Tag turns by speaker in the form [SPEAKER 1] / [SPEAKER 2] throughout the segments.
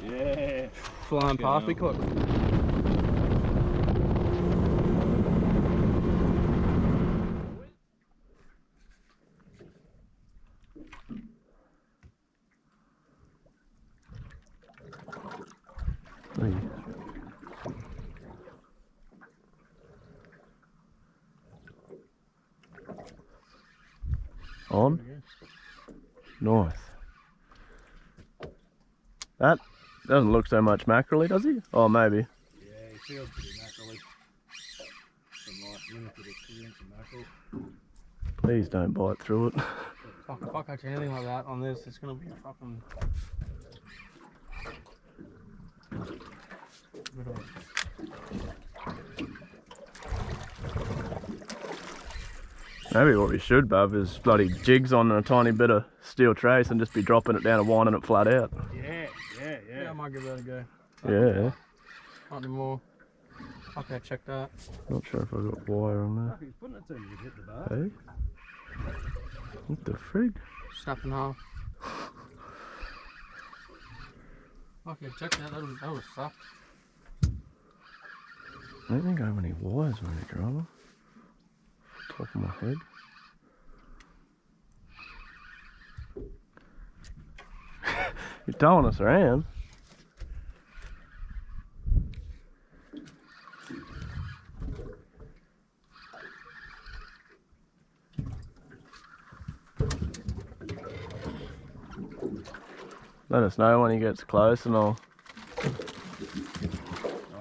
[SPEAKER 1] Yeah.
[SPEAKER 2] Flying past me quick.
[SPEAKER 1] On. Nice. That doesn't look so much mackerel, does he? Oh, maybe.
[SPEAKER 3] Yeah, he feels pretty mackerel-y. Some nice limited experience in mackerel.
[SPEAKER 1] Please don't bite through it.
[SPEAKER 2] Fuck, if I catch anything like that on this, it's gonna be a fucking...
[SPEAKER 1] Maybe what we should, Buv, is bloody jigs on a tiny bit of steel trace and just be dropping it down and winding it flat out.
[SPEAKER 2] Yeah, I might give that a go.
[SPEAKER 1] Yeah.
[SPEAKER 2] Not anymore. Okay, check that.
[SPEAKER 1] Not sure if I've got wire on there.
[SPEAKER 3] He's putting it to you, you'd hit the bar.
[SPEAKER 1] Hey? What the frig?
[SPEAKER 2] Snap in half. Okay, check that. That was sucked.
[SPEAKER 1] I don't think I have any wires or any drama. Top of my head. You're towing us around. Let us know when he gets close and I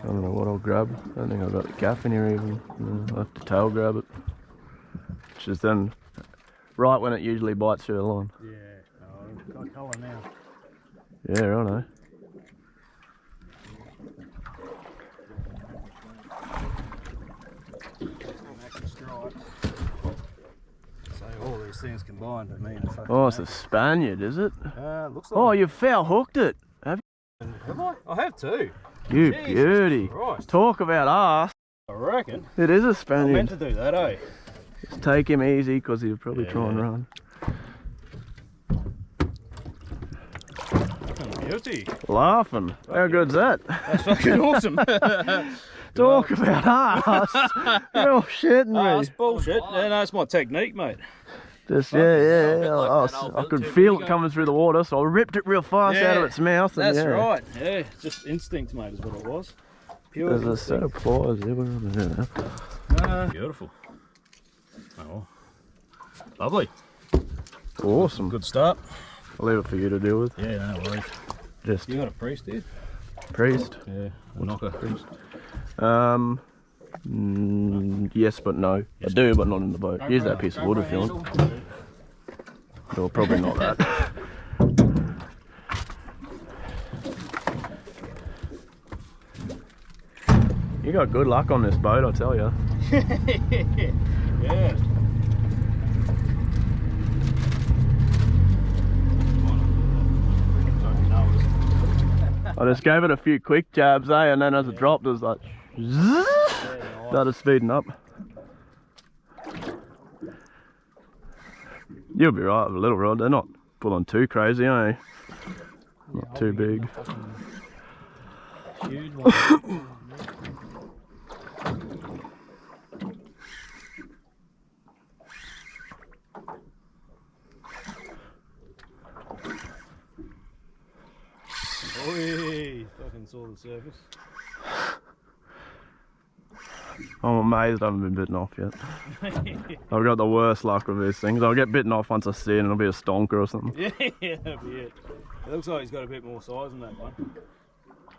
[SPEAKER 1] don't know what I'll grab. I don't think I've got the gaff in here even. No, I'll have to tail grab it. Which is then right when it usually bites through the line.
[SPEAKER 3] Yeah, oh, got colour now.
[SPEAKER 1] Yeah, righto.
[SPEAKER 3] So all these things combined, I mean,
[SPEAKER 1] Oh, it's a Spaniard, is it?
[SPEAKER 3] looks like.
[SPEAKER 1] Oh, you've foul hooked it. Have
[SPEAKER 3] Have I? I have too.
[SPEAKER 1] you?
[SPEAKER 3] Jesus
[SPEAKER 1] Beauty.
[SPEAKER 3] Christ.
[SPEAKER 1] Talk about arse.
[SPEAKER 3] I reckon.
[SPEAKER 1] It is a
[SPEAKER 3] I
[SPEAKER 1] Spaniard.
[SPEAKER 3] meant to do that, eh?
[SPEAKER 1] Just take him easy because he'll probably try and run.
[SPEAKER 3] Beauty.
[SPEAKER 1] Laughing. How good's that?
[SPEAKER 3] That's fucking awesome.
[SPEAKER 1] Talk about arse. You're shitting me.
[SPEAKER 3] That's bullshit. Yeah, no, it's my technique, mate.
[SPEAKER 1] Just, I could feel it coming through the water, so I ripped it real fast out of its mouth. And
[SPEAKER 3] That's right. Yeah, just instinct, mate, is what it was. Pure
[SPEAKER 1] There's a set of pliers there. What are we doing now?
[SPEAKER 3] Beautiful. Oh, lovely.
[SPEAKER 1] Awesome.
[SPEAKER 3] Good start.
[SPEAKER 1] I'll leave it for you to deal with.
[SPEAKER 3] Yeah, no worries.
[SPEAKER 1] Just
[SPEAKER 3] You got a priest here?
[SPEAKER 1] priest.
[SPEAKER 3] Yeah, a knocker.
[SPEAKER 1] Priest. Yes, but no. I do, but not in the boat. Use that piece of wood if you want. No, probably not that. You got good luck on this boat, I tell you.
[SPEAKER 3] Yeah.
[SPEAKER 1] I just gave it a few quick jabs, and then as it dropped, it was like, started speeding up. You'll be right with a little rod. They're not pulling too crazy, eh? Not too big.
[SPEAKER 2] Huge one.
[SPEAKER 3] Oi, fucking saw the surface.
[SPEAKER 1] I'm amazed I haven't been bitten off yet. I've got the worst luck with these things. I'll get bitten off once I see it and it'll be a stonker or something.
[SPEAKER 3] Yeah, that'll be it. It looks like he's got a bit more size than that one.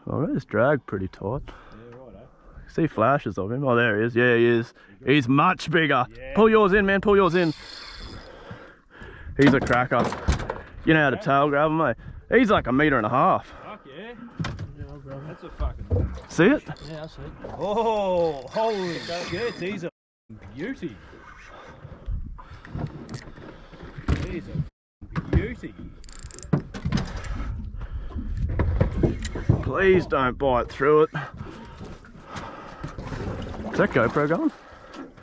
[SPEAKER 1] Oh, it's dragged pretty tight.
[SPEAKER 3] Yeah, right, eh?
[SPEAKER 1] See flashes of him. Oh, there he is. Yeah, he is. He's much bigger.
[SPEAKER 3] Yeah.
[SPEAKER 1] Pull yours in, man. Pull yours in. He's a cracker. You know how to tail grab him, mate? He's like 1.5 meters.
[SPEAKER 3] Fuck yeah.
[SPEAKER 2] Yeah, I'll grab it.
[SPEAKER 3] That's a fucking...
[SPEAKER 1] See it?
[SPEAKER 2] Yeah, I see it.
[SPEAKER 3] Oh, holy shit. He's a beauty. He's a beauty.
[SPEAKER 1] Please don't bite through it. Is that GoPro going?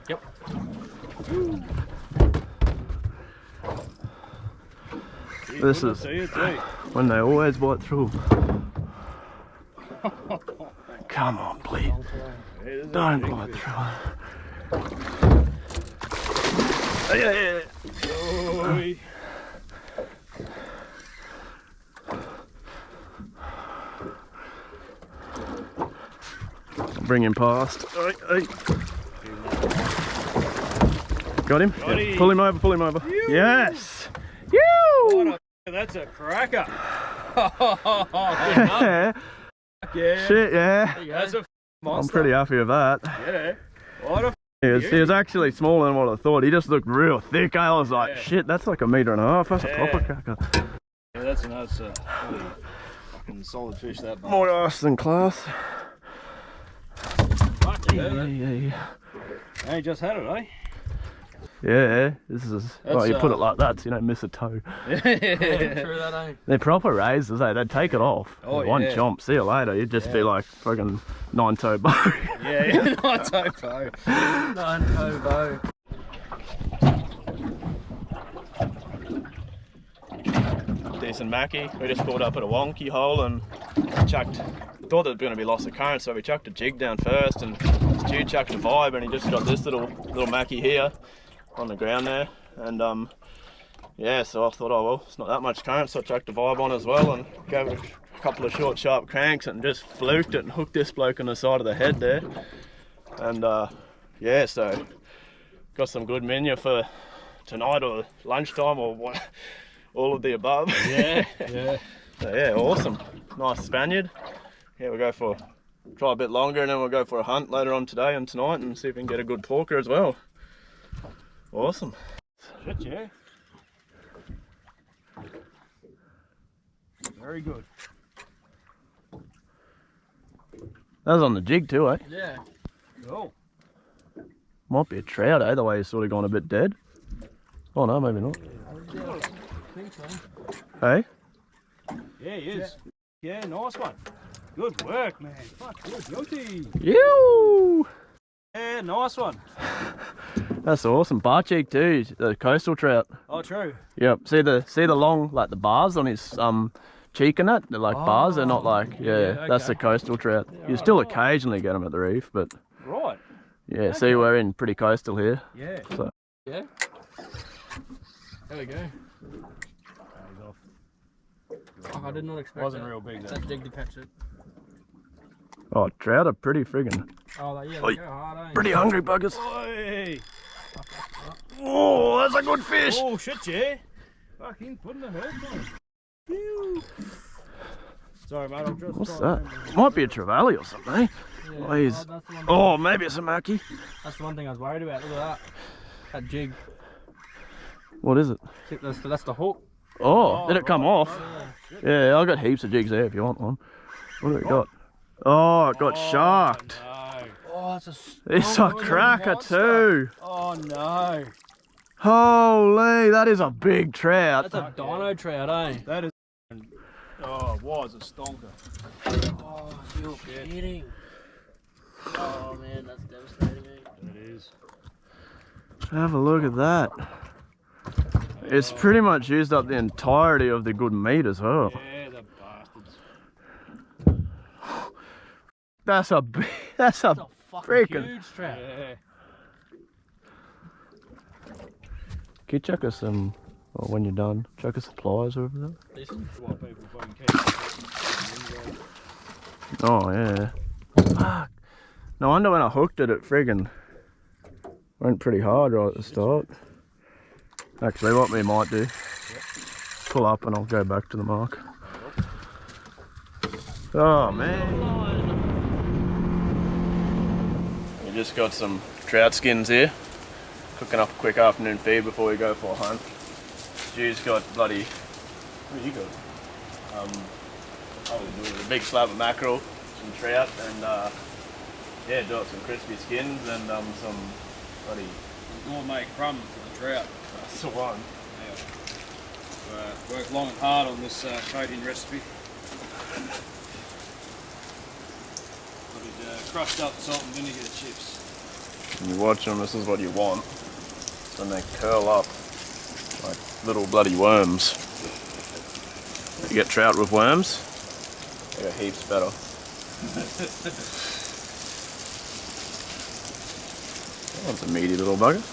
[SPEAKER 2] Yep.
[SPEAKER 1] This is when they always bite through. Come on, please. Don't bite through it. Yeah.
[SPEAKER 3] Oi.
[SPEAKER 1] Bring him past. Got him?
[SPEAKER 3] Got him.
[SPEAKER 1] Pull him over, pull him over.
[SPEAKER 3] Ew.
[SPEAKER 1] Yes!
[SPEAKER 3] What a, that's a cracker.
[SPEAKER 1] Yeah.
[SPEAKER 3] Yeah.
[SPEAKER 1] Shit, yeah.
[SPEAKER 3] That's a
[SPEAKER 1] I'm
[SPEAKER 3] monster.
[SPEAKER 1] pretty happy with that.
[SPEAKER 3] Yeah. What a
[SPEAKER 1] He was actually smaller than what I thought. He just looked real thick. I was like,
[SPEAKER 3] Yeah.
[SPEAKER 1] shit, that's like 1.5 meters. That's a
[SPEAKER 3] Yeah.
[SPEAKER 1] proper cracker.
[SPEAKER 3] Yeah, that's a nice, really fucking solid fish, that one.
[SPEAKER 1] More ass than class.
[SPEAKER 3] Fuck yeah.
[SPEAKER 1] Yeah.
[SPEAKER 3] I ain't just had it, eh?
[SPEAKER 1] Yeah, this is, well, you put it like that so you don't miss a toe.
[SPEAKER 2] Yeah, true that, eh?
[SPEAKER 1] They're proper razors, eh? They'd take it off.
[SPEAKER 3] Oh,
[SPEAKER 1] One
[SPEAKER 3] yeah.
[SPEAKER 1] chomp, see you later. You'd just be like fucking 9-toe bow.
[SPEAKER 3] Yeah, not topo.
[SPEAKER 2] 9-toe bow.
[SPEAKER 1] Decent mackie. We just pulled up at a wonky hole and chucked, thought there was going to be loss of current, so we chucked a jig down first, and Stu chucked a vibe, and he just got this little mackie here on the ground there. And yeah, so I thought, oh well, it's not that much current, so I chucked a vibe on as well and gave it a couple of short sharp cranks and just fluked it and hooked this bloke on the side of the head there. And yeah, so got some good menu for tonight or lunchtime or what, all of the above.
[SPEAKER 3] Yeah, yeah.
[SPEAKER 1] So yeah, awesome. Nice Spaniard. Yeah, we'll try a bit longer, and then we'll go for a hunt later on today and tonight and see if we can get a good porker as well. Awesome.
[SPEAKER 3] Shit, yeah. Very good.
[SPEAKER 1] That was on the jig too, eh?
[SPEAKER 2] Yeah.
[SPEAKER 3] Oh.
[SPEAKER 1] Might be a trout, eh? The way he's sort of gone a bit dead. Oh no, maybe not.
[SPEAKER 2] Yeah, I think so.
[SPEAKER 1] Hey?
[SPEAKER 3] Yeah, he is. Yeah, nice one. Good work, man. Fuck, good beauty.
[SPEAKER 1] You.
[SPEAKER 3] Yeah, nice one.
[SPEAKER 1] That's awesome. Bar cheek too, the coastal trout.
[SPEAKER 3] Oh, true.
[SPEAKER 1] Yep. See the long, like the bars on his cheek and that? They're like bars, they're not like, yeah, that's the
[SPEAKER 3] okay.
[SPEAKER 1] coastal trout.
[SPEAKER 3] Yeah,
[SPEAKER 1] You
[SPEAKER 3] right,
[SPEAKER 1] still
[SPEAKER 3] right.
[SPEAKER 1] occasionally get them at the reef, but
[SPEAKER 3] Right.
[SPEAKER 1] yeah, see we're in pretty coastal here.
[SPEAKER 3] Yeah.
[SPEAKER 1] So
[SPEAKER 2] Yeah. There we go.
[SPEAKER 3] He's off.
[SPEAKER 2] Fuck, I did not expect
[SPEAKER 3] Wasn't
[SPEAKER 2] that.
[SPEAKER 3] real big though.
[SPEAKER 2] That jig to catch it.
[SPEAKER 1] oh, trout are pretty friggin'
[SPEAKER 2] Oh, yeah,
[SPEAKER 1] Oi.
[SPEAKER 2] they go hard, eh?
[SPEAKER 1] pretty hungry buggers.
[SPEAKER 3] Oi.
[SPEAKER 1] Oh, that's a good fish.
[SPEAKER 3] Oh, shit, yeah. Fucking putting the hurt on. Phew. Sorry, mate, I'm just
[SPEAKER 1] What's
[SPEAKER 3] trying
[SPEAKER 1] that?
[SPEAKER 3] to remember.
[SPEAKER 1] Might be a trevally or something, eh?
[SPEAKER 2] Yeah,
[SPEAKER 1] Oh, he's-
[SPEAKER 2] that's the one
[SPEAKER 1] Oh, maybe it's a mackie.
[SPEAKER 2] That's the one thing I was worried about. Look at that. That jig.
[SPEAKER 1] What is it?
[SPEAKER 2] See, that's the hook.
[SPEAKER 1] Oh, did it come
[SPEAKER 3] right,
[SPEAKER 1] off?
[SPEAKER 3] right.
[SPEAKER 1] Yeah, I've got heaps of jigs there if you want one. What do we got? Oh, it got sharked.
[SPEAKER 3] No.
[SPEAKER 2] Oh, that's a
[SPEAKER 1] It's a cracker too.
[SPEAKER 3] Oh, no.
[SPEAKER 1] Holy, that is a big trout.
[SPEAKER 2] That's a dino trout, eh?
[SPEAKER 3] That is. Oh, it was a stonker.
[SPEAKER 2] Oh, you're kidding. Oh, man, that's devastating, eh?
[SPEAKER 3] It is.
[SPEAKER 1] Have a look at that. It's pretty much used up the entirety of the good meat as well.
[SPEAKER 3] Yeah, the bastards.
[SPEAKER 1] That's a big, that's a
[SPEAKER 2] That's a fucking
[SPEAKER 1] freaking.
[SPEAKER 2] huge trout.
[SPEAKER 3] Yeah.
[SPEAKER 1] Can you chuck us some, or when you're done, chuck us some pliers over there?
[SPEAKER 2] Listen.
[SPEAKER 3] What people fucking catch.
[SPEAKER 1] Oh yeah. Fuck. No wonder when I hooked it, it friggin' went pretty hard right at the start. Actually, what we might do, pull up and I'll go back to the mark. Oh man. just got some trout skins here. Cooking up a quick afternoon feed before we go for a hunt. Stu's got bloody... What do you got? A big slab of mackerel, some trout, and yeah, do up some crispy skins and some bloody...
[SPEAKER 3] Gourmet crumb for the trout.
[SPEAKER 1] That's the one.
[SPEAKER 3] Yeah. Worked long and hard on this protein recipe. Crushed up salt and vinegar chips.
[SPEAKER 1] When you watch them, this is what you want. When they curl up like little bloody worms. You get trout with worms, they go heaps better. That's a meaty little bugger.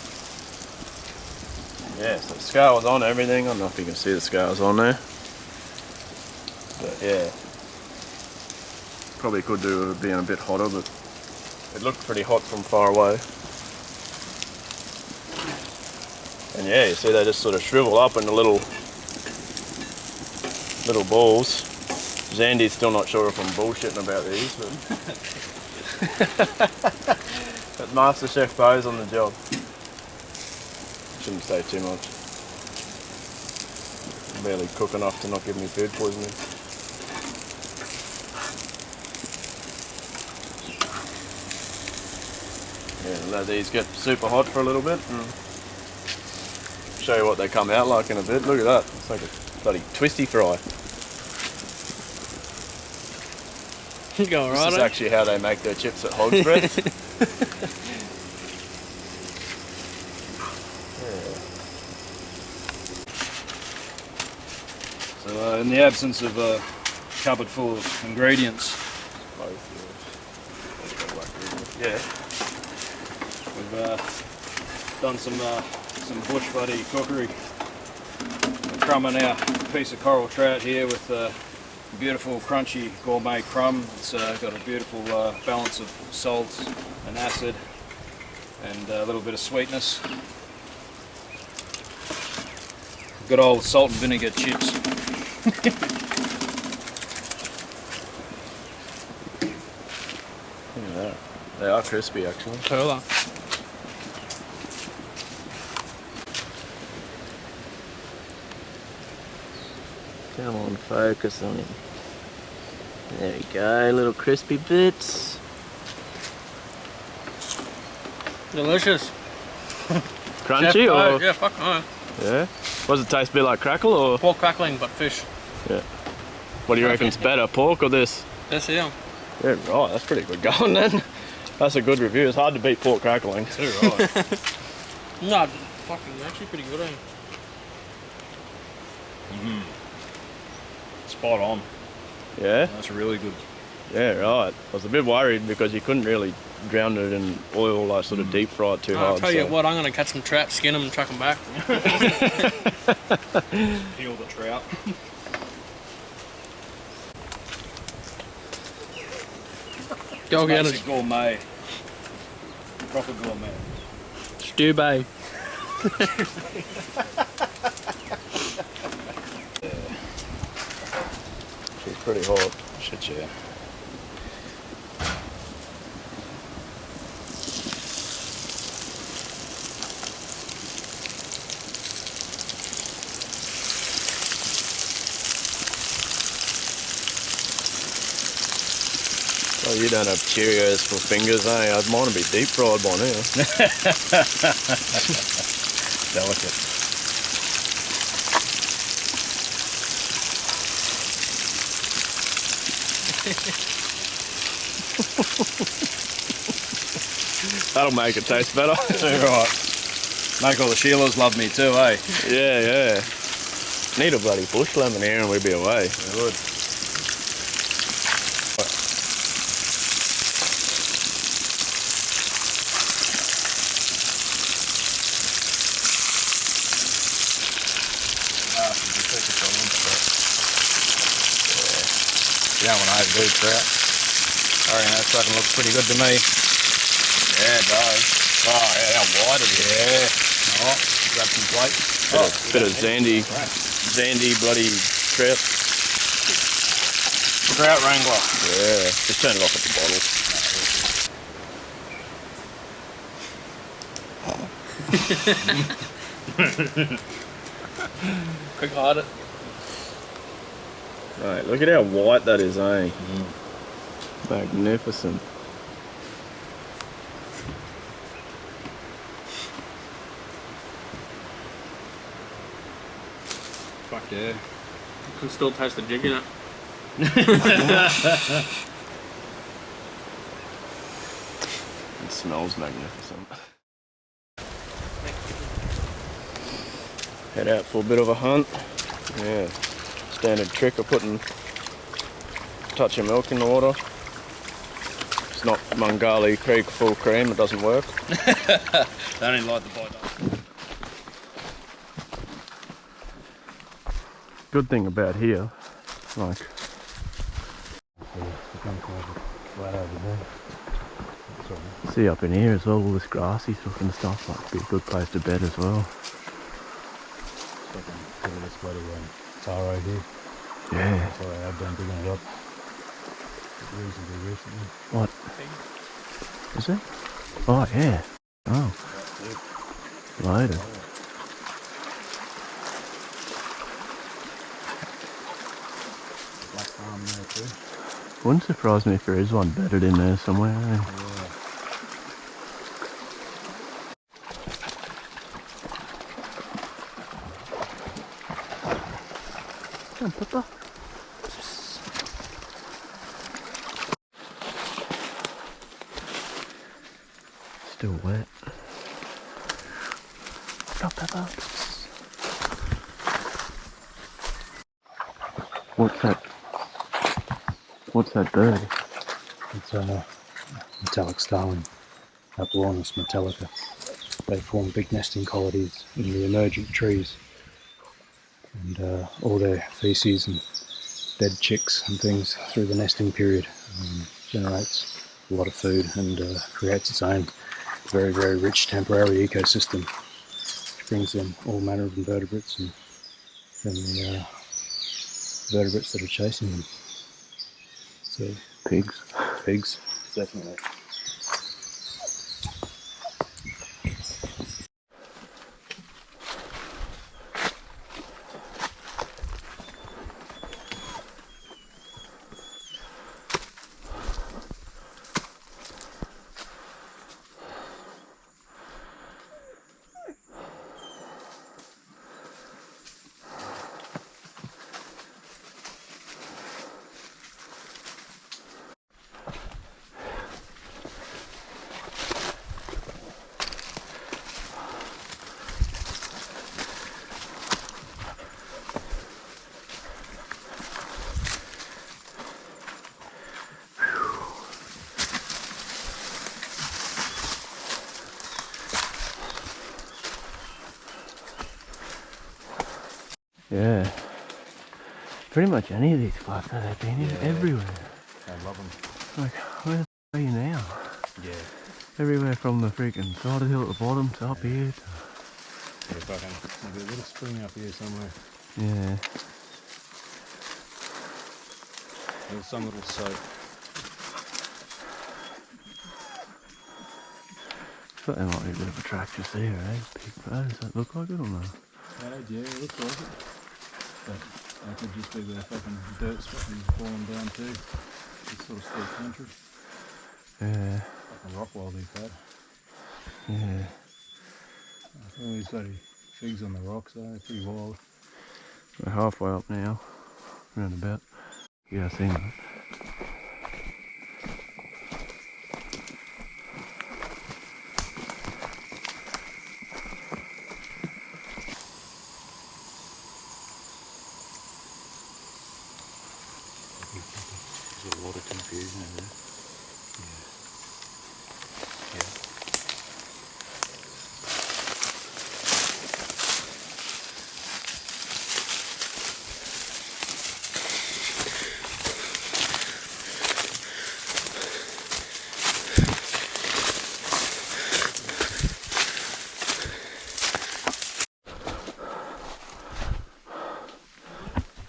[SPEAKER 1] Yeah, so the scales on everything. I don't know if you can see the scales on there. But yeah. Probably could do with it being a bit hotter, but it looked pretty hot from far away. And yeah, you see they just sort of shrivel up into little balls. Xandy's still not sure if I'm bullshitting about these, but but Master Chef Bo's on the job. Shouldn't say too much. Barely cook enough to not give me food poisoning. Yeah, let these get super hot for a little bit and show you what they come out like in a bit. Look at that, it's like a bloody twisty fry.
[SPEAKER 2] Go right.
[SPEAKER 1] This is actually how they make their chips at Hog's Breath.
[SPEAKER 3] So in the absence of a cupboard full of ingredients,
[SPEAKER 1] Yeah.
[SPEAKER 3] we've done some bush buddy cookery. We're crumbing our piece of coral trout here with beautiful crunchy gourmet crumb. It's got a beautiful balance of salt and acid and a little bit of sweetness. Good old salt and vinegar chips.
[SPEAKER 1] Look at that. They are crispy actually.
[SPEAKER 2] Perla.
[SPEAKER 1] Come on, focus on him. There we go, little crispy bits.
[SPEAKER 2] Delicious.
[SPEAKER 1] Crunchy
[SPEAKER 2] Chef,
[SPEAKER 1] or?
[SPEAKER 2] yeah, fuck no.
[SPEAKER 1] Yeah. Does it taste a bit like crackle or?
[SPEAKER 2] Pork crackling, but fish.
[SPEAKER 1] Yeah. What do you reckon's better, pork or this?
[SPEAKER 2] This here.
[SPEAKER 1] Yeah, right, that's pretty good going then. That's a good review. It's hard to beat pork crackling.
[SPEAKER 3] Too right.
[SPEAKER 2] No, fucking actually pretty good, eh?
[SPEAKER 3] Spot on.
[SPEAKER 1] Yeah?
[SPEAKER 3] That's really good.
[SPEAKER 1] Yeah, right. I was a bit worried because you couldn't really drown it in oil, like sort of deep fry it too hard.
[SPEAKER 2] I'll tell you what, I'm going to catch some trout, skin them and chuck them back.
[SPEAKER 3] Peel the trout.
[SPEAKER 2] Go get
[SPEAKER 3] Basic
[SPEAKER 2] it.
[SPEAKER 3] gourmet. Proper gourmet.
[SPEAKER 2] Stu Bay.
[SPEAKER 1] She's pretty hot.
[SPEAKER 3] Shit, yeah.
[SPEAKER 1] Oh, you don't have Cheerios for fingers, eh? I'd mine to be deep fried by now.
[SPEAKER 3] Delicate.
[SPEAKER 1] That'll make it taste better.
[SPEAKER 3] Too right. Make all the Sheilas love me too, eh?
[SPEAKER 1] Yeah, yeah. Need a bloody bush lemon here and we'd be away.
[SPEAKER 3] We would. Yeah, when I do trout. I reckon that fucking looks pretty good to me.
[SPEAKER 1] Yeah, it does. Oh, yeah, how wide it is.
[SPEAKER 3] Yeah. Alright, grab some plate.
[SPEAKER 1] Bit of Xandy bloody trout.
[SPEAKER 3] Trout wrangler.
[SPEAKER 1] Yeah, just turn it off at the bottle.
[SPEAKER 2] Quick audit.
[SPEAKER 1] Right, look at how white that is, eh? Magnificent.
[SPEAKER 3] Fuck yeah.
[SPEAKER 2] You can still taste the jig in it.
[SPEAKER 1] It smells magnificent. Head out for a bit of a hunt. Yeah, standard trick of putting a touch of milk in the water. It's not Mungali Creek full cream, it doesn't work.
[SPEAKER 3] They only like the bite.
[SPEAKER 1] Good thing about here, like, see up in here as well, all this grassy stuff and stuff, like, be a good place to bed as well.
[SPEAKER 4] This bloody taro here.
[SPEAKER 1] Yeah.
[SPEAKER 4] Sorry, I've been digging it up reasonably recently.
[SPEAKER 1] What? Is it? Oh, yeah. Oh. Loaded.
[SPEAKER 4] Black farm there too.
[SPEAKER 1] Wouldn't surprise me if there is one bedded in there somewhere. Eh?
[SPEAKER 4] Yeah.
[SPEAKER 1] Come on, Papa. Still wet. Come on, Papa. What's that? What's that bird?
[SPEAKER 4] It's a metallic starling, Apollonis metallica. They form big nesting colonies in the emergent trees, and all their feces and dead chicks and things through the nesting period generates a lot of food and creates its own very, very rich temporary ecosystem, which brings in all manner of invertebrates and the vertebrates that are chasing them. So
[SPEAKER 1] Pigs.
[SPEAKER 4] pigs, definitely.
[SPEAKER 1] Yeah. Pretty much any of these spots that I've been in, everywhere.
[SPEAKER 4] I love them.
[SPEAKER 1] Like, where the f are you now?
[SPEAKER 4] Yeah.
[SPEAKER 1] Everywhere from the freaking side of the hill at the bottom to up here.
[SPEAKER 4] Yeah, fucking, there'll be a little spring up here somewhere.
[SPEAKER 1] Yeah.
[SPEAKER 4] There's some little soak.
[SPEAKER 1] Thought there might be a bit of a track just there, eh? Big bird, does that look like it or not?
[SPEAKER 4] Yeah, it looks like it. But that could just be the fucking dirt spotting falling down too. It's sort of steep country.
[SPEAKER 1] Yeah.
[SPEAKER 4] Fucking rock wild he's had.
[SPEAKER 1] Yeah.
[SPEAKER 4] All these bloody figs on the rocks, they're pretty wild.
[SPEAKER 1] We're halfway up now. Round about. Yeah, I seen that.
[SPEAKER 4] There's a lot of confusion in there.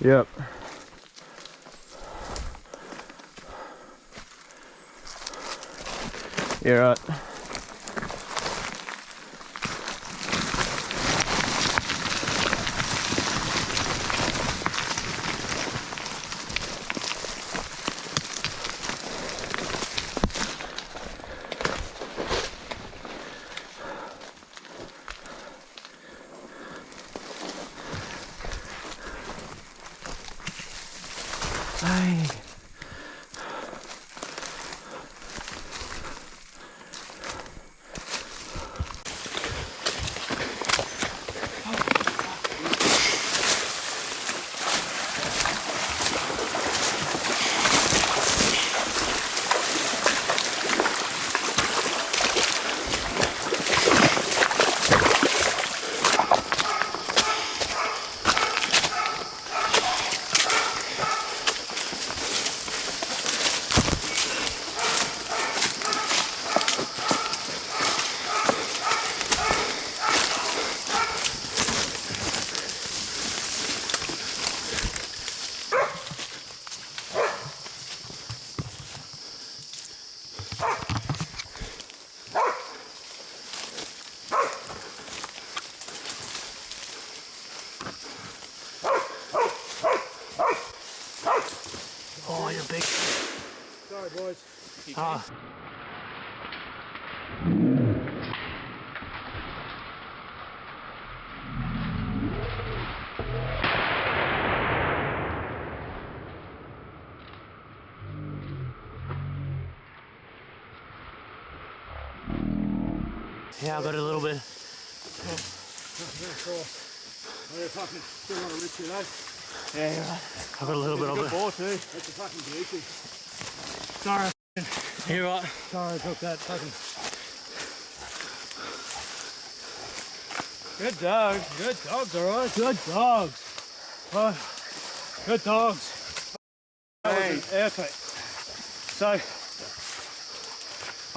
[SPEAKER 1] Yep. You're right.
[SPEAKER 2] Ah. Yeah, I got a little bit. Yeah, you're right. I got a little bit of it.
[SPEAKER 3] Ball too. That's a fucking beauty.
[SPEAKER 2] Sorry. You're right.
[SPEAKER 3] Sorry I took that fucking. Good dogs. Good dogs, alright. Good dogs. Oh, good dogs. That was an airtight. So,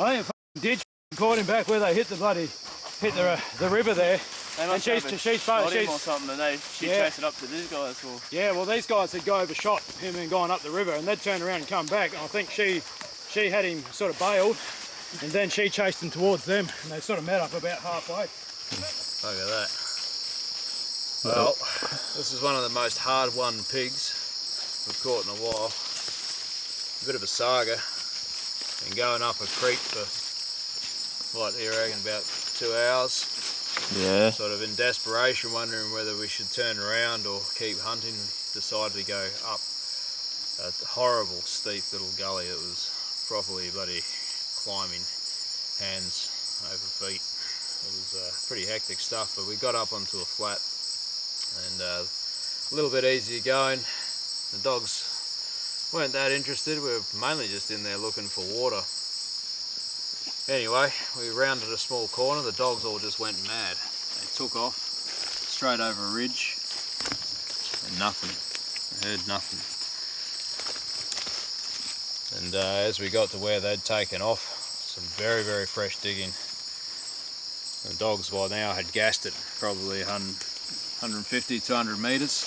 [SPEAKER 3] I think a ditch caught him back where they hit the the river there. And she's
[SPEAKER 1] or something, and she's chasing up to these guys. Or...
[SPEAKER 3] Yeah, well, these guys had go overshot him and gone up the river, and they'd turned around and come back. And I think she had him sort of bailed, and then she chased him towards them, and they sort of met up about halfway.
[SPEAKER 5] Look at that. Well, this is one of the most hard-won pigs we've caught in a while. A bit of a saga. Been going up a creek for, what, you reckon, about 2 hours?
[SPEAKER 1] Yeah.
[SPEAKER 5] Sort of in desperation, wondering whether we should turn around or keep hunting. Decided to go up a horrible steep little gully. It was properly bloody climbing, hands over feet. It was pretty hectic stuff, but we got up onto a flat and a little bit easier going. The dogs weren't that interested. We were mainly just in there looking for water. Anyway, we rounded a small corner. The dogs all just went mad. They took off straight over a ridge and nothing. I heard nothing. And as we got to where they'd taken off, some very, very fresh digging. The dogs by now had gassed it probably 150, 200 metres.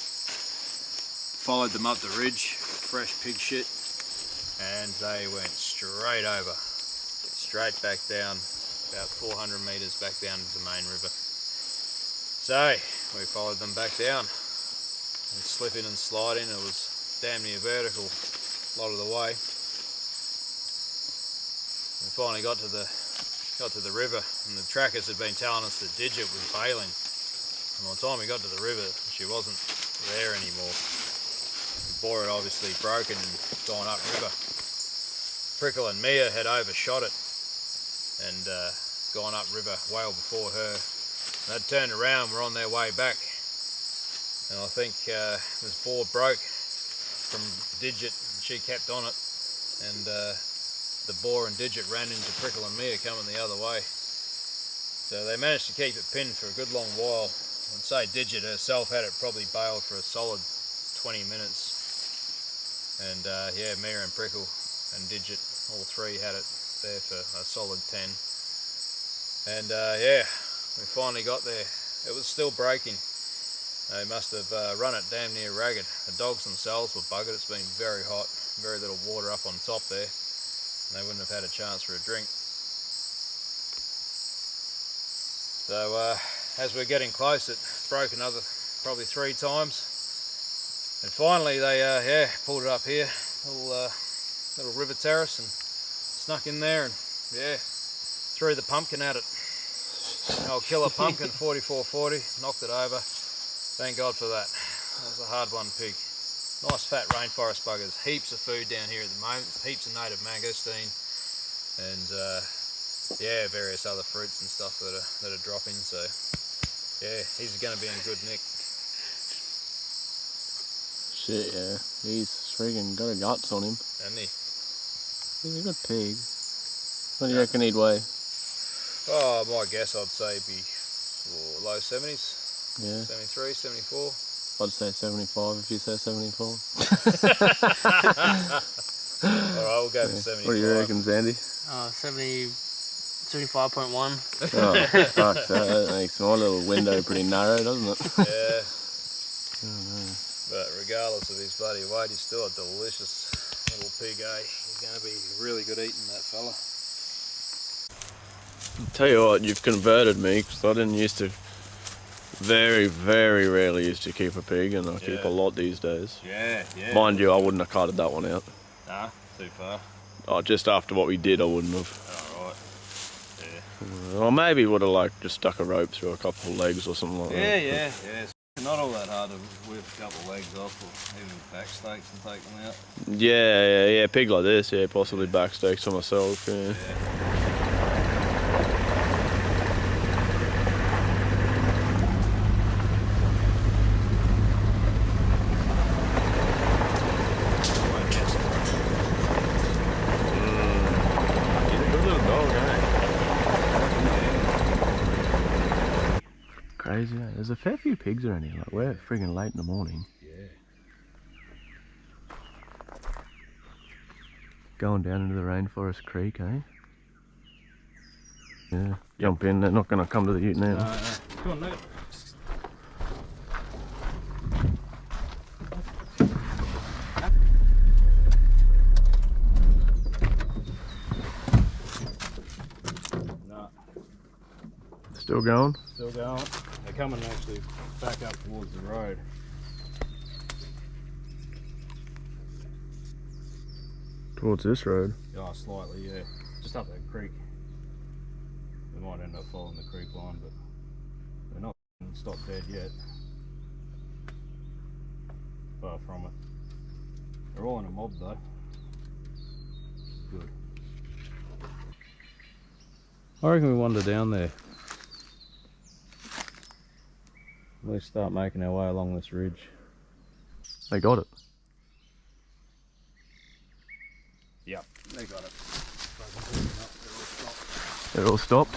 [SPEAKER 5] Followed them up the ridge, fresh pig shit, and they went straight over. Straight back down, about 400 metres back down to the main river. So, we followed them back down, and slipping and sliding. It was damn near vertical a lot of the way. We finally got to the river, and the trackers had been telling us that Diget was bailing. And by the time we got to the river, she wasn't there anymore. The boar had obviously broken and gone upriver. Prickle and Mia had overshot it and gone upriver well before her. They'd turned around, were on their way back. And I think this boar broke from Diget, and she kept on it. And the boar and Diget ran into Prickle and Mia coming the other way. So they managed to keep it pinned for a good long while. I'd say Diget herself had it probably bailed for a solid 20 minutes. And yeah, Mia and Prickle and Diget, all three had it there for a solid 10. And yeah, we finally got there. It was still breaking. They must have run it damn near ragged. The dogs themselves were buggered. It's been very hot, very little water up on top there. And they wouldn't have had a chance for a drink. So as we're getting close, it broke another probably 3 times. And finally they yeah, pulled it up here, little river terrace, and snuck in there and yeah, threw the pumpkin at it. Old killer pumpkin, 4440, knocked it over. Thank God for that. That was a hard one pig. Nice fat rainforest buggers. Heaps of food down here at the moment. Heaps of native mangosteen and yeah, various other fruits and stuff that are dropping. So yeah, he's going to be in good nick.
[SPEAKER 1] Shit, yeah. He's freaking got a guts on him.
[SPEAKER 5] Hasn't he?
[SPEAKER 1] He's a good pig. What do you reckon he'd weigh?
[SPEAKER 5] Oh, my guess I'd say be low 70s.
[SPEAKER 1] Yeah.
[SPEAKER 5] 73, 74.
[SPEAKER 1] I'd say 75 if you say 74.
[SPEAKER 5] Alright, we'll go for 75.
[SPEAKER 1] What do you reckon, Zandy?
[SPEAKER 2] 75.1.
[SPEAKER 1] Oh, fuck, that makes my little window pretty narrow, doesn't it?
[SPEAKER 5] Yeah.
[SPEAKER 1] Oh, no.
[SPEAKER 5] But regardless of his bloody weight, he's still a delicious little pig, eh? He's going to be really good eating, that fella.
[SPEAKER 1] Tell you what, you've converted me, because I didn't used to, very, very rarely used to keep a pig, and I keep a lot these days.
[SPEAKER 5] Yeah, yeah.
[SPEAKER 1] Mind you, I wouldn't have carted that one out.
[SPEAKER 5] Nah, too far.
[SPEAKER 1] Oh, just after what we did, I wouldn't have.
[SPEAKER 5] Alright. Yeah.
[SPEAKER 1] Or maybe would have like just stuck a rope through a couple of legs or something like that.
[SPEAKER 5] Yeah. It's not all that hard to whip a couple of legs off, or even back stakes and take them out.
[SPEAKER 1] Yeah. Pig like this, yeah, possibly back stakes for myself, yeah. Crazy, eh? There's a fair few pigs around here, like we're friggin' late in the morning.
[SPEAKER 5] Yeah.
[SPEAKER 1] Going down into the rainforest creek, eh? Yeah, jump in, they're not gonna come to the ute now.
[SPEAKER 5] No. Come on, Nugget. No,
[SPEAKER 1] Still going?
[SPEAKER 5] still going. They're coming actually back up towards the road.
[SPEAKER 1] Towards this road?
[SPEAKER 5] Oh, slightly, yeah. Just up that creek. We might end up following the creek line, but we're not stopped dead yet. Far from it. They're all in a mob though. Good. I reckon we wander down there. Let's start making our way along this ridge.
[SPEAKER 1] They got it.
[SPEAKER 5] Yep, they got it.
[SPEAKER 1] They're all stopped?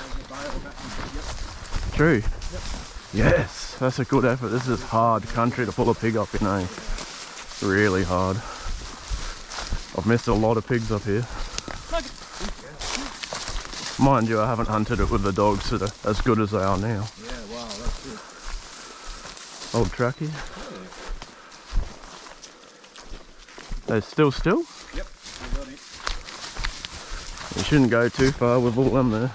[SPEAKER 1] True? Yep. Yes, that's a good effort. This is hard country to pull a pig up in, eh? Really hard. I've missed a lot of pigs up here. Mind you, I haven't hunted it with the dogs that are as good as they are now.
[SPEAKER 5] Yeah, wow, that's good.
[SPEAKER 1] Old trackie. They're still?
[SPEAKER 5] Yep, we got it.
[SPEAKER 1] You shouldn't go too far with all them there.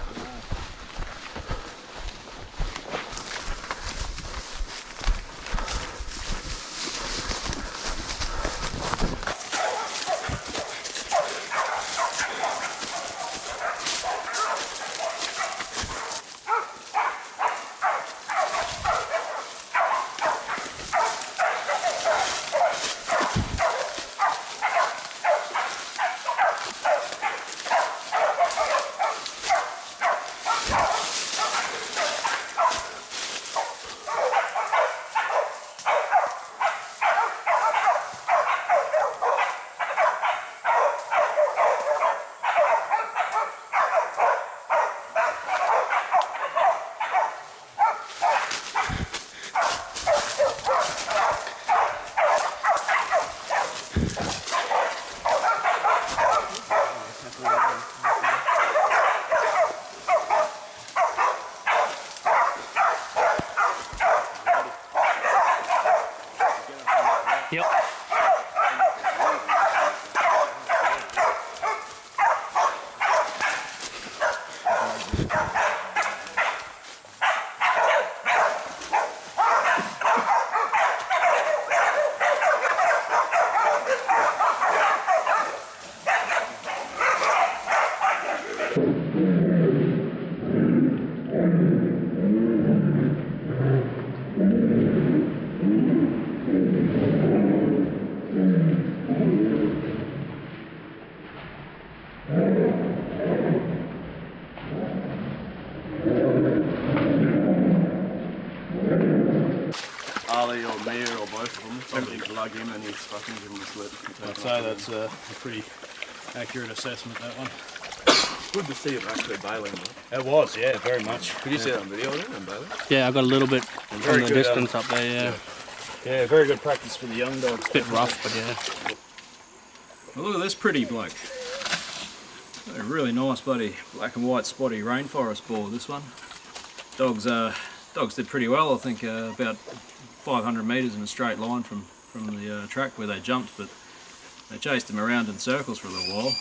[SPEAKER 2] Yep.
[SPEAKER 1] Ali or me or both of them. Somebody can lug him and he's fucking give him a slip.
[SPEAKER 5] I'd say that's a pretty accurate assessment, that one.
[SPEAKER 1] Good to see him actually bailing though.
[SPEAKER 5] It was, yeah, very much.
[SPEAKER 1] Could you see that on video then, and bailing?
[SPEAKER 2] Yeah, I got a little bit
[SPEAKER 5] Very
[SPEAKER 2] from the
[SPEAKER 5] good,
[SPEAKER 2] distance up there, yeah.
[SPEAKER 5] Yeah, very good practice for the young dogs.
[SPEAKER 2] Bit rough, but yeah.
[SPEAKER 5] Well, look at this pretty bloke. A really nice bloody black and white spotty rainforest boar, this one. Dogs did pretty well, I think, about 500 metres in a straight line from the track where they jumped, but they chased him around in circles for a little while.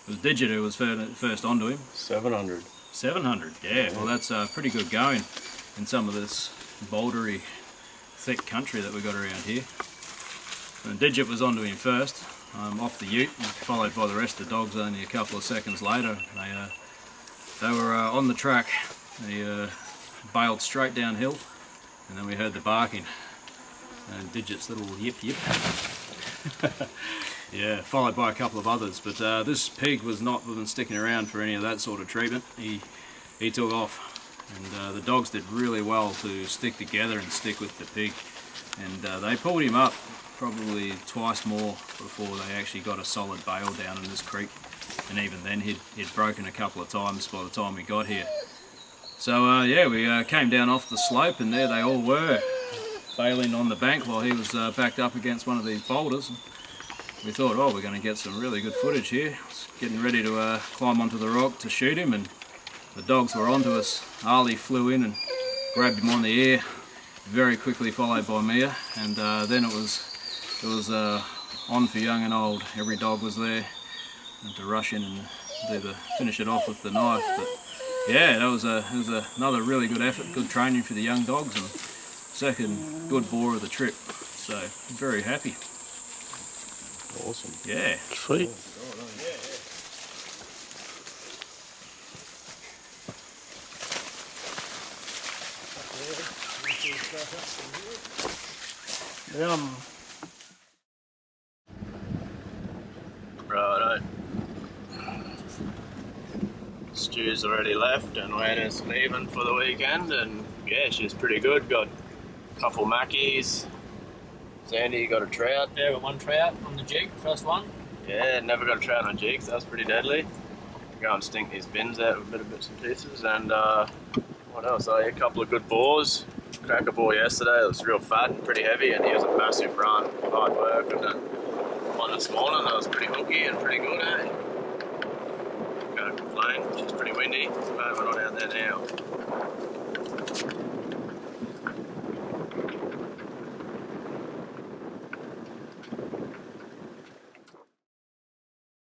[SPEAKER 5] It was Diget who was first onto him.
[SPEAKER 1] 700.
[SPEAKER 5] 700, yeah. Well, that's pretty good going in some of this bouldery, thick country that we got around here. And Diget was onto him first.
[SPEAKER 3] off the ute, followed by the rest of the dogs only a couple of seconds later. They were on the track. They bailed straight downhill, and then we heard the barking and Diget's little yip yip. Yeah, followed by a couple of others, but this pig was not sticking around for any of that sort of treatment. He took off, and the dogs did really well to stick together and stick with the pig, and they pulled him up probably twice more before they actually got a solid bail down in this creek, and even then he'd broken a couple of times by the time we got here. So yeah, we came down off the slope, and there they all were, bailing on the bank while he was backed up against one of these boulders. We thought, oh, we're going to get some really good footage here. Getting ready to climb onto the rock to shoot him, and the dogs were onto us. Harley flew in and grabbed him on the ear, very quickly followed by Mia, and then it was on for young and old. Every dog was there, and to rush in and finish it off with the knife. But yeah, it was another really good effort, good training for the young dogs, and second good boar of the trip. So very happy.
[SPEAKER 1] Awesome.
[SPEAKER 3] Yeah.
[SPEAKER 2] Sweet. Yum.
[SPEAKER 1] Righto. Stu's already left and we're just leaving for the weekend, and yeah, she's pretty good. Got a couple mackies. Sandy got a trout.
[SPEAKER 2] Yeah, got one trout on the jig, first one.
[SPEAKER 1] Yeah, never got a trout on jigs. That was pretty deadly. Go and stink these bins out with a bit of bits and pieces. And what else? A couple of good boars. Cracker boar yesterday. It was real fat and pretty heavy, and he was a massive run, hard work. And then one this morning that was pretty hooky and pretty good. Eh? Can't complain. It's pretty windy, but we're not out there now.